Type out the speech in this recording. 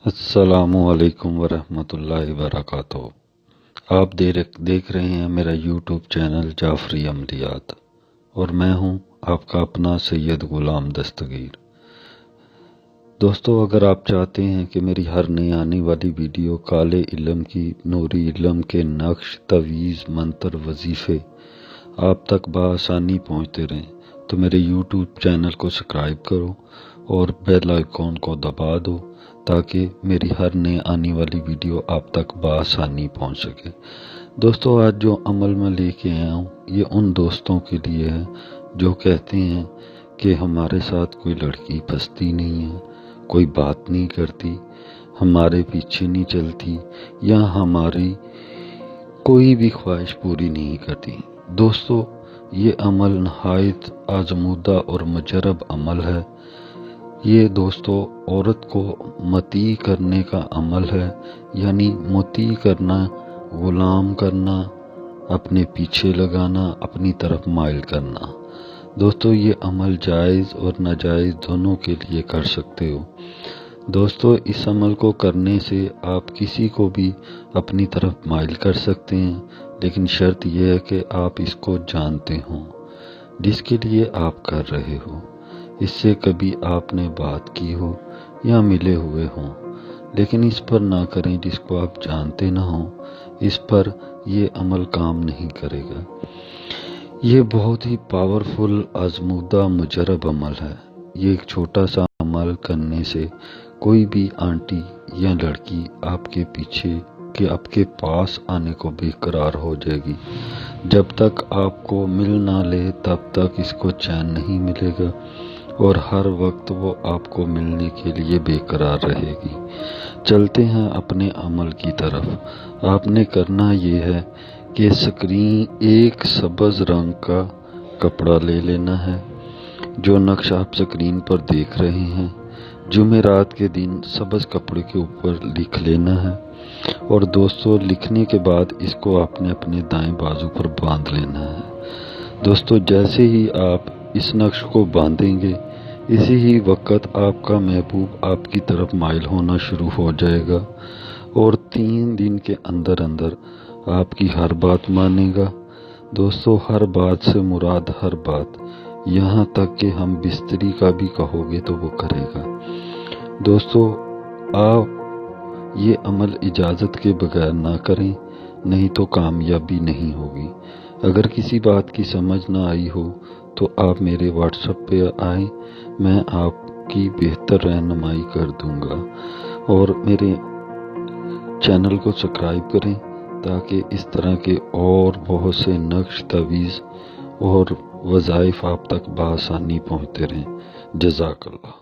السلام علیکم ورحمۃ اللہ وبرکاتہ۔ آپ دیکھ رہے ہیں میرا یوٹیوب چینل جعفری عملیات، اور میں ہوں آپ کا اپنا سید غلام دستگیر۔ دوستو، اگر آپ چاہتے ہیں کہ میری ہر نئی آنے والی ویڈیو کالے علم کی، نوری علم کے نقش، تویز، منتر، وظیفے آپ تک بآسانی پہنچتے رہیں تو میرے یوٹیوب چینل کو سبسکرائب کرو اور بیل آئیکن کو دبا دو تاکہ میری ہر نئی آنے والی ویڈیو آپ تک بآسانی پہنچ سکے۔ دوستو، آج جو عمل میں لے کے آیا ہوں یہ ان دوستوں کے لیے ہے جو کہتے ہیں کہ ہمارے ساتھ کوئی لڑکی پھنستی نہیں ہے، کوئی بات نہیں کرتی، ہمارے پیچھے نہیں چلتی، یا ہماری کوئی بھی خواہش پوری نہیں کرتی۔ دوستو، یہ عمل نہایت آزمودہ اور مجرب عمل ہے۔ یہ دوستو عورت کو مطیع کرنے کا عمل ہے، یعنی مطیع کرنا، غلام کرنا، اپنے پیچھے لگانا، اپنی طرف مائل کرنا۔ دوستو، یہ عمل جائز اور ناجائز دونوں کے لیے کر سکتے ہو۔ دوستو، اس عمل کو کرنے سے آپ کسی کو بھی اپنی طرف مائل کر سکتے ہیں، لیکن شرط یہ ہے کہ آپ اس کو جانتے ہوں جس کے لیے آپ کر رہے ہو، اس سے کبھی آپ نے بات کی ہو یا ملے ہوئے ہوں، لیکن اس پر نہ کریں جس کو آپ جانتے نہ ہوں۔ اس پر یہ عمل کام نہیں کرے گا۔ یہ بہت ہی پاورفل، آزمودہ، مجرب عمل ہے۔ یہ ایک چھوٹا سا عمل کرنے سے کوئی بھی آنٹی یا لڑکی آپ کے پیچھے کہ آپ کے پاس آنے کو بے قرار ہو جائے گی۔ جب تک آپ کو مل نہ لے تب تک اس کو چین نہیں ملے گا، اور ہر وقت وہ آپ کو ملنے کے لیے بے قرار رہے گی۔ چلتے ہیں اپنے عمل کی طرف۔ آپ نے کرنا یہ ہے کہ ایک سبز رنگ کا کپڑا لے لینا ہے، جو نقش آپ سکرین پر دیکھ رہے ہیں۔ جمعرات کے دن سبز کپڑے کے اوپر لکھ لینا ہے، اور دوستو لکھنے کے بعد اس کو آپ نے اپنے دائیں بازو پر باندھ لینا ہے۔ دوستو، جیسے ہی آپ اس نقش کو باندھیں گے، اسی ہی وقت آپ کا محبوب آپ کی طرف مائل ہونا شروع ہو جائے گا، اور 3 دن کے اندر اندر آپ کی ہر بات مانے گا۔ دوستو، ہر بات سے مراد ہر بات، یہاں تک کہ ہم بستری کا بھی کہو گے تو وہ کرے گا۔ دوستو، آپ یہ عمل اجازت کے بغیر نہ کریں، نہیں تو کامیابی نہیں ہوگی۔ اگر کسی بات کی سمجھ نہ آئی ہو تو آپ میرے واٹس ایپ پہ آئیں، میں آپ کی بہتر رہنمائی کر دوں گا، اور میرے چینل کو سبسکرائب کریں تاکہ اس طرح کے اور بہت سے نقش، تویز اور وظائف آپ تک بآسانی پہنچتے رہیں۔ جزاک اللہ۔